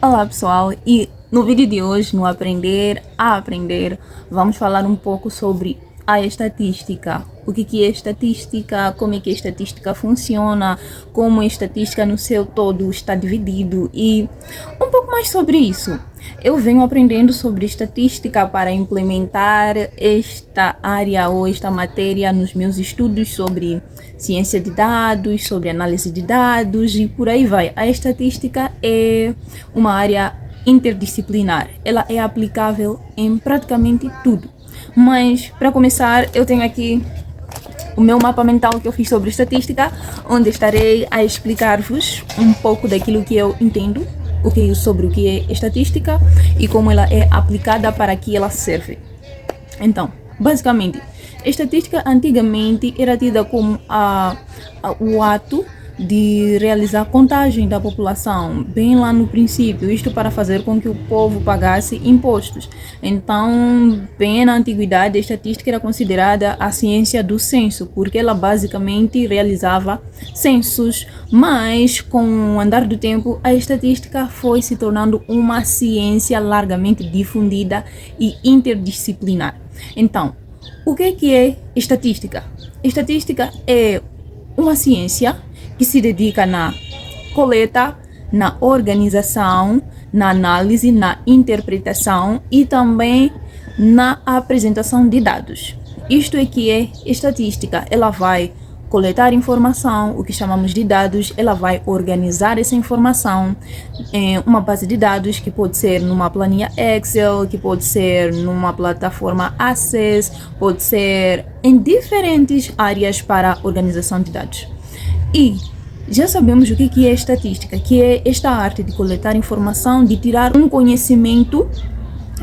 Olá pessoal, e no vídeo de hoje, no Aprender a Aprender, vamos falar um pouco sobre a estatística. O que é estatística, como é que a estatística funciona, como a estatística no seu todo está dividido e um pouco mais sobre isso. Eu venho aprendendo sobre estatística para implementar esta área ou esta matéria nos meus estudos sobre ciência de dados, sobre análise de dados e por aí vai. A estatística é uma área interdisciplinar, ela é aplicável em praticamente tudo. Mas para começar, eu tenho aqui o meu mapa mental que eu fiz sobre estatística, onde estarei a explicar-vos um pouco daquilo que eu entendo, sobre o que é estatística e como ela é aplicada, para que ela serve. Então, basicamente, estatística antigamente era tida como o ato de realizar contagem da população, bem lá no princípio, isto para fazer com que o povo pagasse impostos. Então, bem na antiguidade, a estatística era considerada a ciência do censo, porque ela basicamente realizava censos, mas com o andar do tempo, a estatística foi se tornando uma ciência largamente difundida e interdisciplinar. Então, o que é estatística? Estatística é uma ciência que se dedica na coleta, na organização, na análise, na interpretação e também na apresentação de dados. Isto é que é estatística. Ela vai coletar informação, o que chamamos de dados, ela vai organizar essa informação em uma base de dados, que pode ser numa planilha Excel, que pode ser numa plataforma Access, pode ser em diferentes áreas para organização de dados. E já sabemos o que é estatística, que é esta arte de coletar informação, de tirar um conhecimento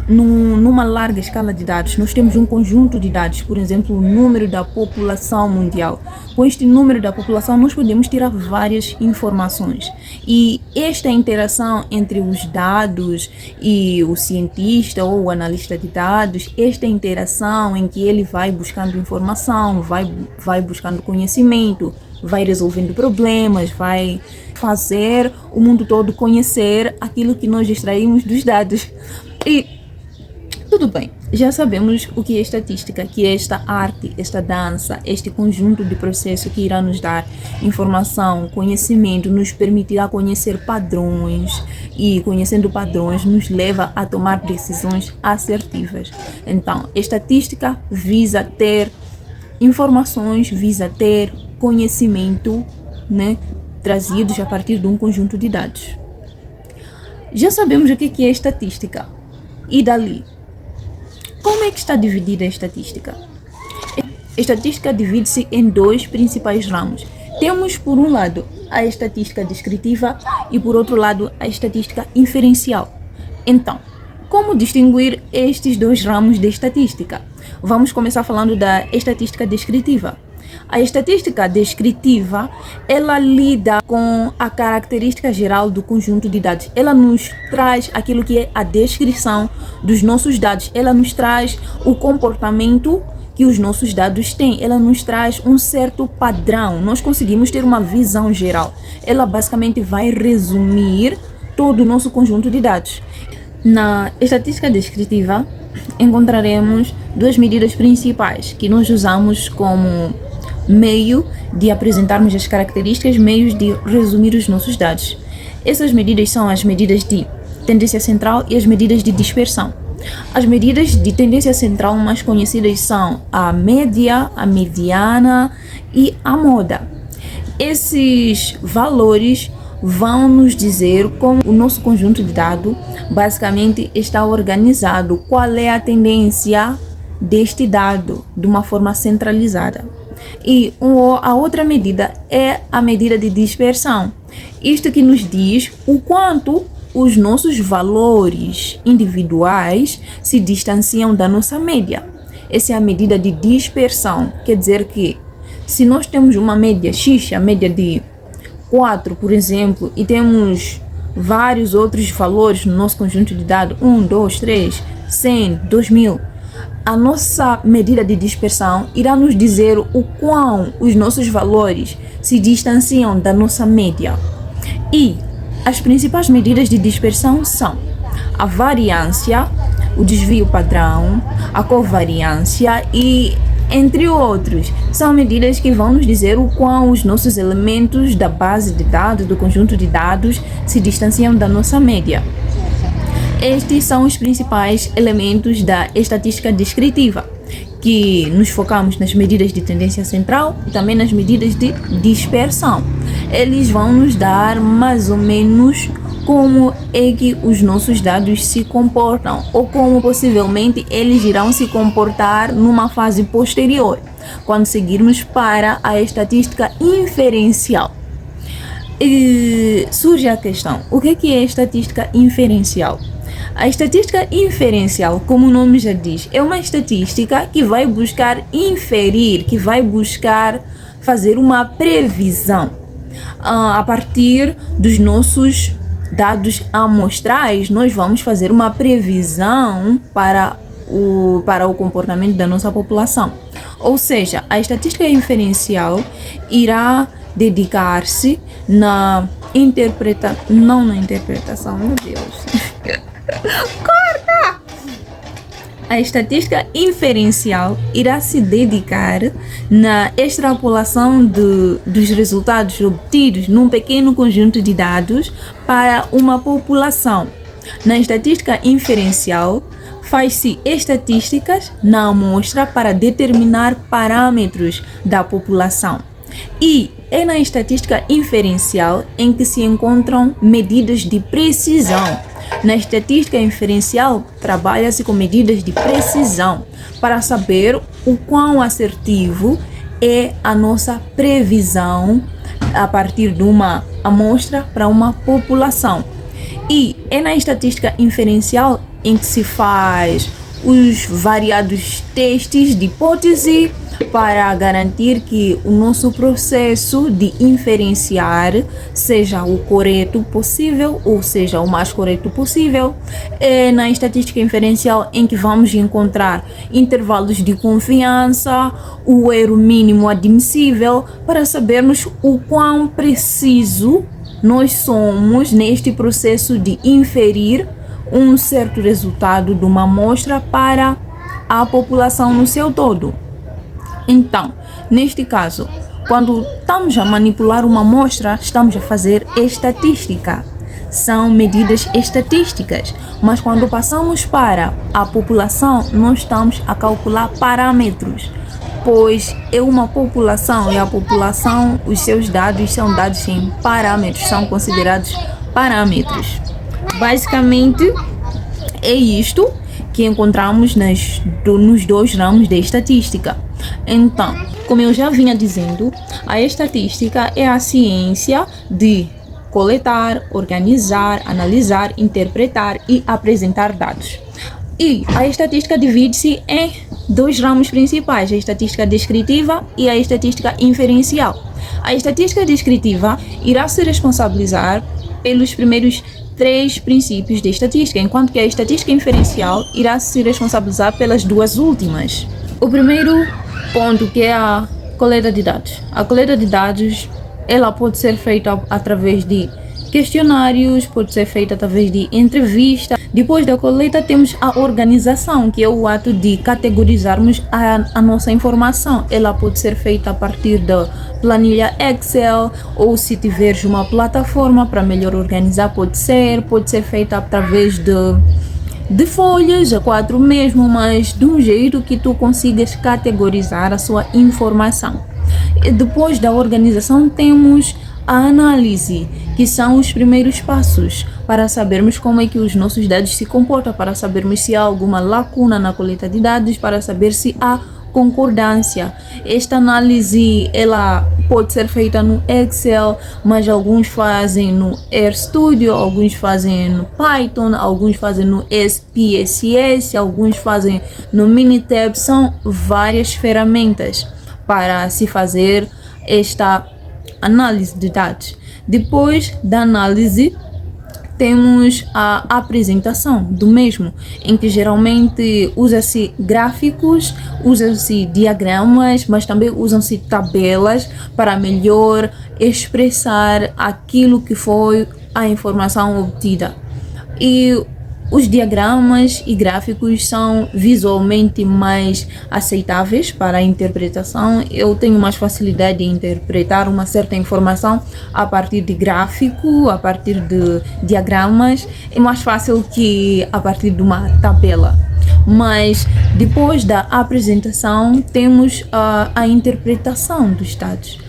numa larga escala de dados. Nós temos um conjunto de dados, por exemplo, o número da população mundial. Com este número da população, nós podemos tirar várias informações. E esta interação entre os dados e o cientista ou o analista de dados, esta interação em que ele vai buscando informação, vai buscando conhecimento, vai resolvendo problemas, vai fazer o mundo todo conhecer aquilo que nós extraímos dos dados. E tudo bem, já sabemos o que é estatística, que é esta arte, esta dança, este conjunto de processos que irá nos dar informação, conhecimento, nos permitirá conhecer padrões, e conhecendo padrões nos leva a tomar decisões assertivas. Então, estatística visa ter informações, visa ter conhecimento, trazidos a partir de um conjunto de dados. Já sabemos o que é estatística. E dali, como é que está dividida a estatística? A estatística divide-se em dois principais ramos. Temos, por um lado, a estatística descritiva e, por outro lado, a estatística inferencial. Então, como distinguir estes dois ramos de estatística? Vamos começar falando da estatística descritiva. A estatística descritiva, ela lida com a característica geral do conjunto de dados. Ela nos traz aquilo que é a descrição dos nossos dados. Ela nos traz o comportamento que os nossos dados têm. Ela nos traz um certo padrão. Nós conseguimos ter uma visão geral. Ela basicamente vai resumir todo o nosso conjunto de dados. Na estatística descritiva, encontraremos duas medidas principais que nós usamos como meio de apresentarmos as características, meios de resumir os nossos dados. Essas medidas são as medidas de tendência central e as medidas de dispersão. As medidas de tendência central mais conhecidas são a média, a mediana e a moda. Esses valores vão nos dizer como o nosso conjunto de dados basicamente está organizado, qual é a tendência deste dado de uma forma centralizada. E a outra medida é a medida de dispersão. Isto que nos diz o quanto os nossos valores individuais se distanciam da nossa média. Essa é a medida de dispersão. Quer dizer que se nós temos uma média X, a média de 4, por exemplo, e temos vários outros valores no nosso conjunto de dados, 1, 2, 3, 100, 2000, a nossa medida de dispersão irá nos dizer o quão os nossos valores se distanciam da nossa média. E as principais medidas de dispersão são a variância, o desvio padrão, a covariância e entre outros. São medidas que vão nos dizer o quão os nossos elementos da base de dados, do conjunto de dados, se distanciam da nossa média. Estes são os principais elementos da estatística descritiva, que nos focamos nas medidas de tendência central e também nas medidas de dispersão. Eles vão nos dar mais ou menos como é que os nossos dados se comportam ou como possivelmente eles irão se comportar numa fase posterior, quando seguirmos para a estatística inferencial. E surge a questão, o que é estatística inferencial? A estatística inferencial, como o nome já diz, é uma estatística que vai buscar inferir, que vai buscar fazer uma previsão a partir dos nossos dados amostrais. Nós vamos fazer uma previsão para o comportamento da nossa população. Ou seja, a estatística inferencial irá dedicar-se na interpretação, meu Deus. Corta! A estatística inferencial irá se dedicar na extrapolação dos resultados obtidos num pequeno conjunto de dados para uma população. Na estatística inferencial, faz-se estatísticas na amostra para determinar parâmetros da população. E é na estatística inferencial em que se encontram medidas de precisão. Na estatística inferencial, trabalha-se com medidas de precisão para saber o quão assertivo é a nossa previsão a partir de uma amostra para uma população. E é na estatística inferencial em que se faz os variados testes de hipótese para garantir que o nosso processo de inferenciar seja o correto possível, ou seja, o mais correto possível. É na estatística inferencial em que vamos encontrar intervalos de confiança, o erro mínimo admissível, para sabermos o quão preciso nós somos neste processo de inferir um certo resultado de uma amostra para a população no seu todo. Então, neste caso, quando estamos a manipular uma amostra, estamos a fazer estatística. São medidas estatísticas, mas quando passamos para a população, nós estamos a calcular parâmetros, pois é uma população e a população, os seus dados são dados em parâmetros, são considerados parâmetros. Basicamente, é isto que encontramos nos dois ramos da estatística. Então, como eu já vinha dizendo, a estatística é a ciência de coletar, organizar, analisar, interpretar e apresentar dados. E a estatística divide-se em dois ramos principais, a estatística descritiva e a estatística inferencial. A estatística descritiva irá se responsabilizar pelos primeiros 3 princípios de estatística, enquanto que a estatística inferencial irá se responsabilizar pelas duas últimas. O primeiro ponto, que é a coleta de dados. A coleta de dados, ela pode ser feita através de questionários, pode ser feita através de entrevista. Depois da coleta temos a organização, que é o ato de categorizarmos a nossa informação. Ela pode ser feita a partir da planilha Excel, ou se tiveres uma plataforma para melhor organizar, pode ser feita através de folhas A4 mesmo, mas de um jeito que tu consigas categorizar a sua informação. E depois da organização temos a análise, que são os primeiros passos para sabermos como é que os nossos dados se comportam, para sabermos se há alguma lacuna na coleta de dados, para saber se há concordância. Esta análise, ela pode ser feita no Excel, mas alguns fazem no RStudio, alguns fazem no Python, alguns fazem no SPSS, alguns fazem no Minitab. São várias ferramentas para se fazer esta análise de dados. Depois da análise, temos a apresentação do mesmo, em que geralmente usa-se gráficos, usam-se diagramas, mas também usam-se tabelas para melhor expressar aquilo que foi à informação obtida. E os diagramas e gráficos são visualmente mais aceitáveis para a interpretação. Eu tenho mais facilidade em interpretar uma certa informação a partir de gráfico, a partir de diagramas. É mais fácil que a partir de uma tabela. Mas depois da apresentação temos a interpretação dos dados.